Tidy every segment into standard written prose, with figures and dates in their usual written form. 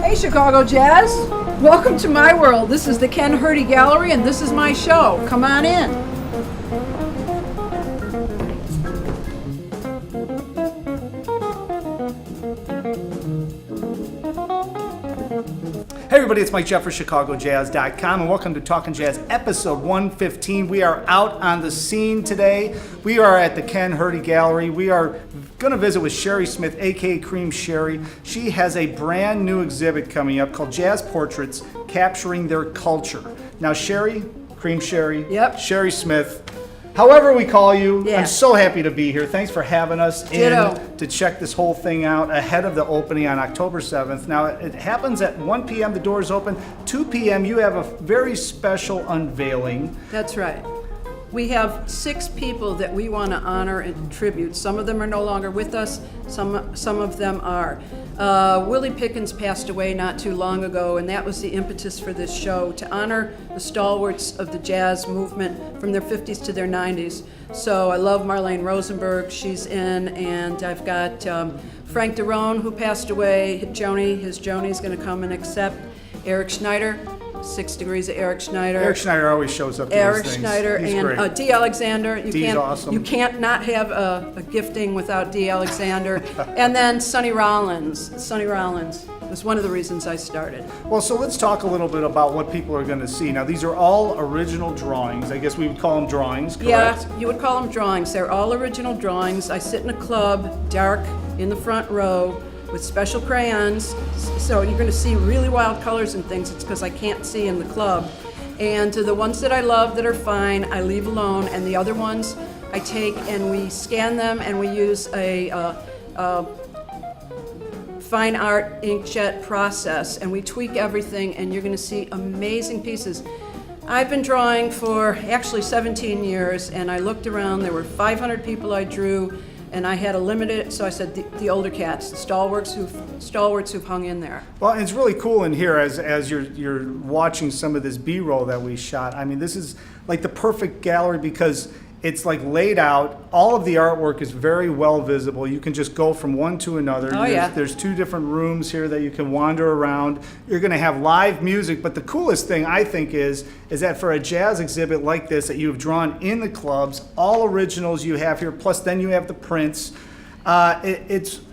Hey, Chicago Jazz. Welcome to my world. This is the Ken Hurdy Gallery, and this is my show. Come on in. Hey everybody, it's Mike Jeff for ChicagoJazz.com, and welcome to Talkin' Jazz episode 115. We are out on the scene today. We are at the Ken Hurdy Gallery. We are going to visit with Sheri Smith, aka Cream Sheri. She has a brand new exhibit coming up called Jazz Portraits, Capturing Their Culture. Now Sheri, Cream Sheri, Yep. Sheri Smith, however we call you, Yeah. I'm so happy to be here. Thanks for having us Ditto. in to check this whole thing out ahead of the opening on October 7th. Now, it happens at 1 p.m. The doors open. 2 p.m. you have a very special unveiling. That's right. We have 6 people that we want to honor and tribute. Some of them are no longer with us. Some of them are. Willie Pickens passed away not too long ago, and that was the impetus for this show, to honor the stalwarts of the jazz movement from their 50s to their 90s. So I love Marlene Rosenberg. She's in, and I've got Frank Derone, who passed away. His Joni's going to come and accept. Eric Schneider. 6 Degrees of Eric Schneider. Eric Schneider always shows up to Eric these things. Schneider He's and great. D. Alexander. D's awesome. You can't not have a gifting without D. Alexander. And then Sonny Rollins. Sonny Rollins was one of the reasons I started. Well, so let's talk a little bit about what people are going to see. Now, these are all original drawings. I guess we would call them drawings, correct? Yeah, you would call them drawings. They're all original drawings. I sit in a club, dark, in the front row, with special crayons, so you're going to see really wild colors and things. It's because I can't see in the club. And the ones that I love that are fine, I leave alone, and the other ones I take and we scan them, and we use a fine art inkjet process, and we tweak everything, and you're going to see amazing pieces. I've been drawing for actually 17 years, and I looked around. There were 500 people I drew, and I had a limited, so I said the older cats, the stalwarts who've hung in there. Well, and it's really cool in here as you're watching some of this B-roll that we shot. I mean, this is like the perfect gallery because it's like laid out. All of the artwork is very well visible. You can just go from one to another. Oh, yeah. There's 2 different rooms here that you can wander around. You're going to have live music, but the coolest thing I think is that for a jazz exhibit like this that you've drawn in the clubs, all originals you have here, plus then you have the prints.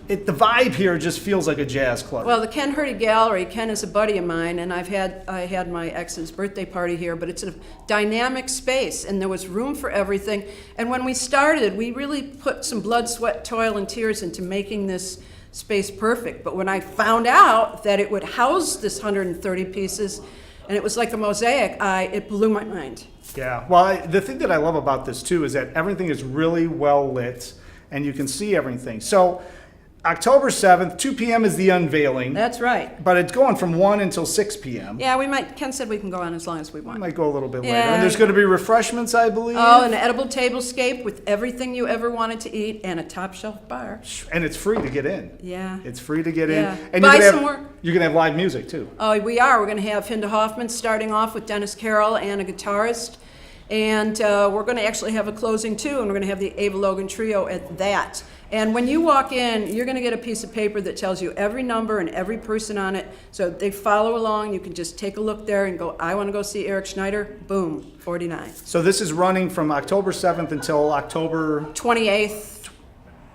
The vibe here just feels like a jazz club. Well, the Ken Hurdy Gallery, Ken is a buddy of mine, and I had my ex's birthday party here, but it's a dynamic space, and there was room for everything. And when we started, we really put some blood, sweat, toil, and tears into making this space perfect. But when I found out that it would house this 130 pieces, and it was like a mosaic, it blew my mind. Yeah, well, the thing that I love about this too is that everything is really well lit, and you can see everything. So October 7th, 2 p.m. is the unveiling. That's right. But it's going from 1 until 6 p.m. Yeah, Ken said we can go on as long as we want. We might go a little bit later. Yeah. And there's going to be refreshments, I believe. Oh, an edible tablescape with everything you ever wanted to eat, and a top shelf bar. And it's free to get in. Yeah. It's free to get Yeah. in. And Buy you're some gonna have, more. you're going to have live music too. Oh, we are. We're going to have Hinda Hoffman starting off with Dennis Carroll and a guitarist. And we're going to actually have a closing too, and we're going to have the Ava Logan Trio at that. And when you walk in, you're going to get a piece of paper that tells you every number and every person on it. So they follow along. You can just take a look there and go, I want to go see Eric Schneider. Boom, 49. So this is running from October 7th until October 28th.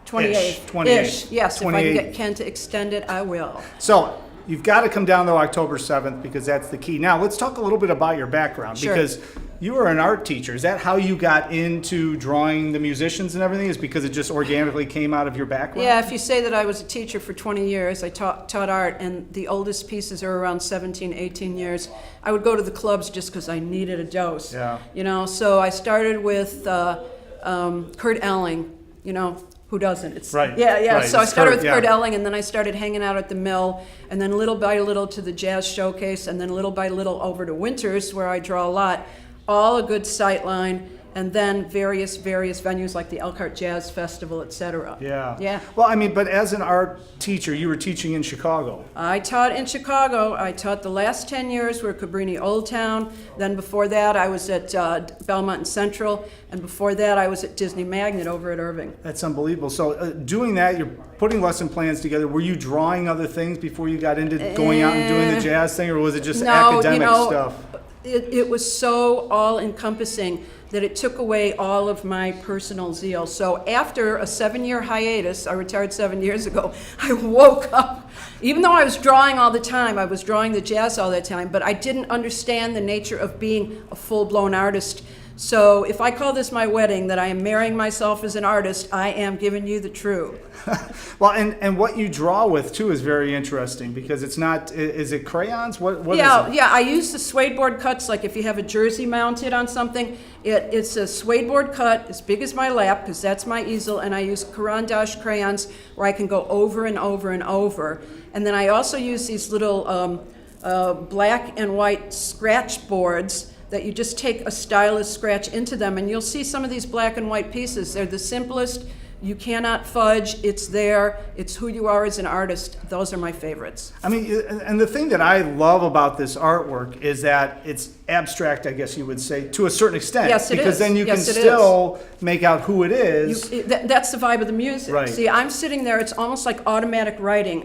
28th. 28th. Yes, 28th. if I can get Ken to extend it, I will. So you've got to come down though October 7th because that's the key. Now let's talk a little bit about your background Sure. because you were an art teacher. Is that how you got into drawing the musicians and everything? Is because it just organically came out of your background? Yeah, if you say that I was a teacher for 20 years, I taught art, and the oldest pieces are around 17, 18 years. I would go to the clubs just because I needed a dose. Yeah. You know, so I started with Kurt Elling, you know, who doesn't? It's Right. Yeah. Right. So I It's started Kurt, with yeah. Kurt Elling, and then I started hanging out at the Mill, and then little by little to the Jazz Showcase, and then little by little over to Winters, where I draw a lot. All a good sight line. and then various venues like the Elkhart Jazz Festival, etc. Yeah. Yeah. Well, I mean, but as an art teacher, you were teaching in Chicago. I taught in Chicago. I taught the last 10 years were Cabrini Old Town. Then before that, I was at Belmont and Central. And before that, I was at Disney Magnet over at Irving. That's unbelievable. So doing that, you're putting lesson plans together. Were you drawing other things before you got into going out and doing the jazz thing, or was it just academic stuff? It was so all-encompassing that it took away all of my personal zeal. So after a 7-year hiatus, I retired 7 years ago, I woke up. Even though I was drawing all the time, I was drawing the jazz all the time, but I didn't understand the nature of being a full-blown artist. So if I call this my wedding, that I am marrying myself as an artist, I am giving you the truth. Well, and what you draw with, too, is very interesting, because it's not, is it crayons? What is it? Yeah, I use the suede board cuts, like if you have a jersey mounted on something, it's a suede board cut as big as my lap, because that's my easel, and I use Caran d'Ache crayons where I can go over and over and over. And then I also use these little black and white scratch boards that you just take a stylus scratch into them, and you'll see some of these black and white pieces. They're the simplest. You cannot fudge. It's there. It's who you are as an artist. Those are my favorites. I mean, and the thing that I love about this artwork is that it's abstract, I guess you would say, to a certain extent. Yes, it because is. then you Yes, can it still make out who it is. That's the vibe of the music. Right. See, I'm sitting there. It's almost like automatic writing.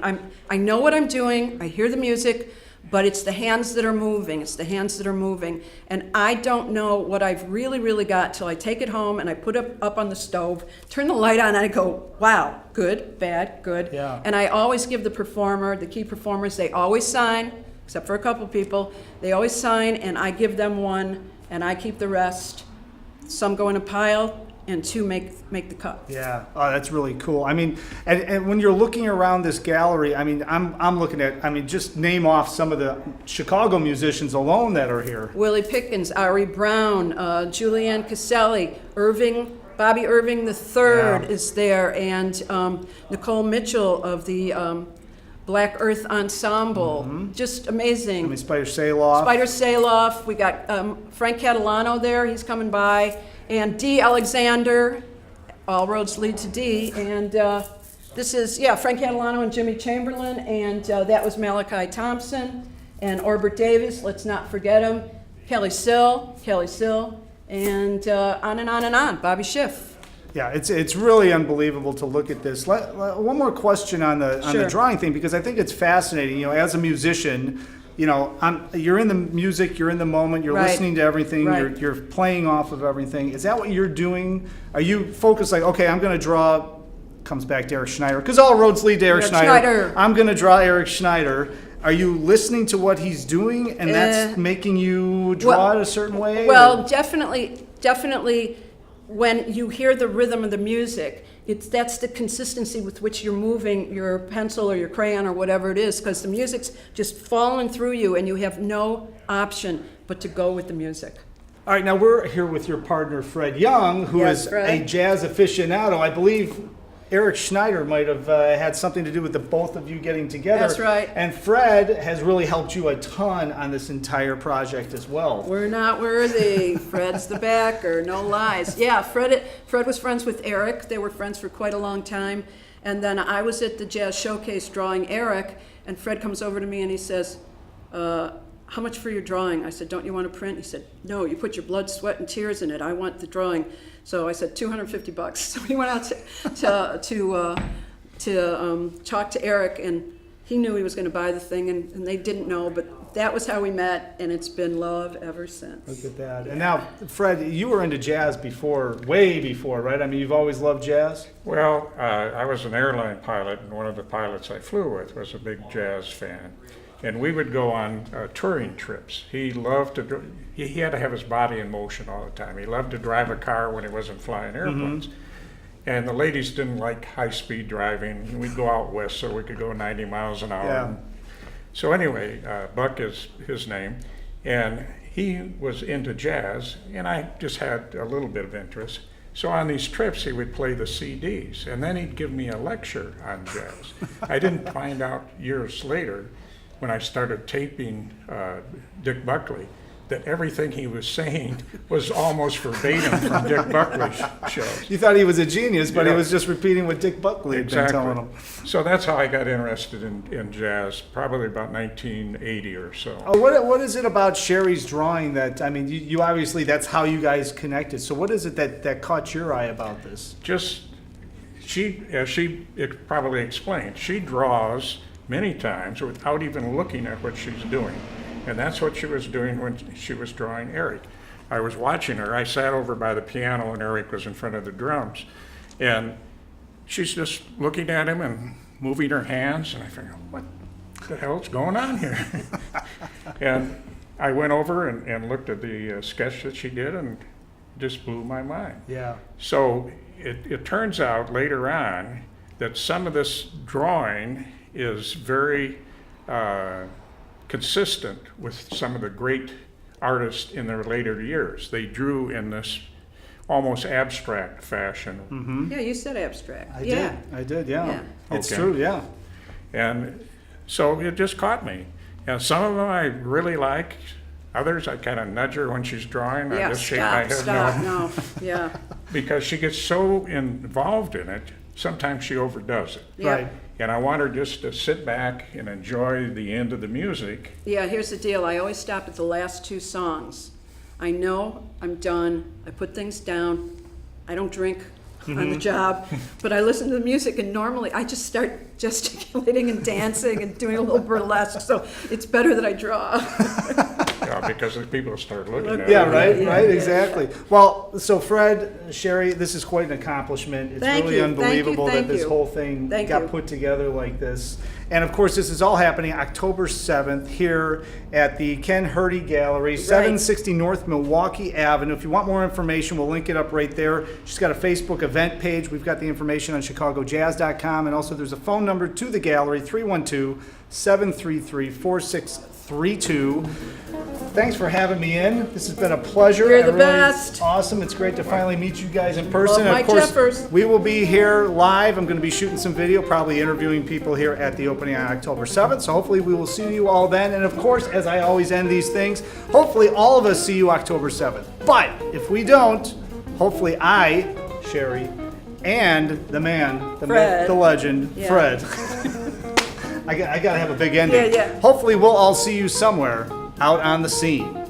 I know what I'm doing. I hear the music. But it's the hands that are moving. It's the hands that are moving. And I don't know what I've really got till I take it home and I put it up on the stove, turn the light on, and I go, wow, good, bad, good. Yeah. And I always give the performer, the key performers, they always sign, except for a couple people, they always sign, and I give them one, and I keep the rest. Some go in a pile, and 2 make the cut. Yeah, oh, that's really cool. I mean, and when you're looking around this gallery, I mean, I'm looking at, I mean, just name off some of the Chicago musicians alone that are here. Willie Pickens, Ari Brown, Julianne Caselli, Bobby Irving III is there, and Nicole Mitchell of the Black Earth Ensemble. Just amazing. I mean, Spider Saloff. Spider Saloff. We got Frank Catalano there. He's coming by. And Dee Alexander. All roads lead to Dee. And this is, Frank Catalano and Jimmy Chamberlain. And that was Malachi Thompson. And Orbert Davis, let's not forget him. Kelly Sill. And on and on and on. Bobby Schiff. Yeah, it's really unbelievable to look at this. One more question on the Sure. drawing thing, because I think it's fascinating. You know, as a musician, you know, you're in the music, you're in the moment, you're Right. listening to everything, Right. you're playing off of everything. Is that what you're doing? Are you focused like, okay, I'm going to draw? Comes back to Eric Schneider, because all roads lead to Eric Schneider. I'm going to draw Eric Schneider. Are you listening to what he's doing, and that's making you draw it a certain way? Well, or? definitely, when you hear the rhythm of the music, that's the consistency with which you're moving your pencil or your crayon or whatever it is, because the music's just falling through you, and you have no option but to go with the music. All right, now we're here with your partner, Fred Young, who Yes, is Fred. a jazz aficionado. I believe Eric Schneider might have had something to do with the both of you getting together. That's right. And Fred has really helped you a ton on this entire project as well. We're not worthy. Fred's the backer, no lies. Yeah, Fred was friends with Eric. They were friends for quite a long time. And then I was at the Jazz Showcase drawing Eric, and Fred comes over to me and he says, how much for your drawing? I said, don't you want to print? He said, no, you put your blood, sweat, and tears in it. I want the drawing. So I said, $250. So we went out to talk to Eric, and he knew he was going to buy the thing, and they didn't know, but that was how we met, and it's been love ever since. Look at that. And now, Fred, you were into jazz before, way before, right? I mean, you've always loved jazz? Well, I was an airline pilot, and one of the pilots I flew with was a big jazz fan. And we would go on touring trips. He loved to, he had to have his body in motion all the time. He loved to drive a car when he wasn't flying airplanes. And the ladies didn't like high-speed driving. We'd go out west so we could go 90 miles an hour. Yeah. So anyway, Buck is his name, and he was into jazz, and I just had a little bit of interest. So on these trips, he would play the CDs, and then he'd give me a lecture on jazz. I didn't find out years later, when I started taping Dick Buckley, that everything he was saying was almost verbatim from Dick Buckley's shows. You thought he was a genius, but he Yeah. was just repeating what Dick Buckley had been telling him. So that's how I got interested in jazz, probably about 1980 or so. Oh, what is it about Sheri's drawing that, I mean, you obviously, that's how you guys connected. So what is it that caught your eye about this? Just, as she it probably explained, she draws many times without even looking at what she's doing. And that's what she was doing when she was drawing Eric. I was watching her. I sat over by the piano and Eric was in front of the drums. And she's just looking at him and moving her hands. And I figured, what the hell's going on here? And I went over and looked at the sketch that she did and it just blew my mind. Yeah. So it turns out later on that some of this drawing is very consistent with some of the great artists in their later years. They drew in this almost abstract fashion. Yeah, you said abstract. I Yeah. did, yeah. Yeah. It's Okay. true, yeah. And so it just caught me. And some of them I really like. Others I kind of nudge her when she's drawing. I Yeah, just shake my stop, head no. no, yeah. Because she gets so involved in it, sometimes she overdoes it. Yeah. Right. And I want her just to sit back and enjoy the end of the music. Yeah, here's the deal. I always stop at the last two songs. I know I'm done. I put things down. I don't drink on the job, but I listen to the music, and normally I just start gesticulating and dancing and doing a little burlesque. So it's better that I draw. Because the people start looking at Yeah, it. right, Yeah, right, yeah. exactly. Well, so Fred, Sheri, this is quite an accomplishment. It's Thank really you, thank you, unbelievable thank that this you. whole thing Thank got you. put together like this. And of course, this is all happening October 7th here at the Ken Hurdy Gallery, 760 North Milwaukee Avenue. If you want more information, we'll link it up right there. She's got a Facebook event page. We've got the information on chicagojazz.com. And also there's a phone number to the gallery, 312-733-4632. Thanks for having me in. This has been a pleasure. You're the I really- best. Awesome. It's great to finally meet you guys in person. Love my of course, Jeffers. we will be here live. I'm going to be shooting some video, probably interviewing people here at the opening on October 7th. So hopefully we will see you all then. And of course, as I always end these things, hopefully all of us see you October 7th. But if we don't, hopefully I, Sheri, and the man, the Fred. myth, the legend, Yeah. Fred. I got to have a big ending. Yeah, yeah. Hopefully we'll all see you somewhere out on the scene.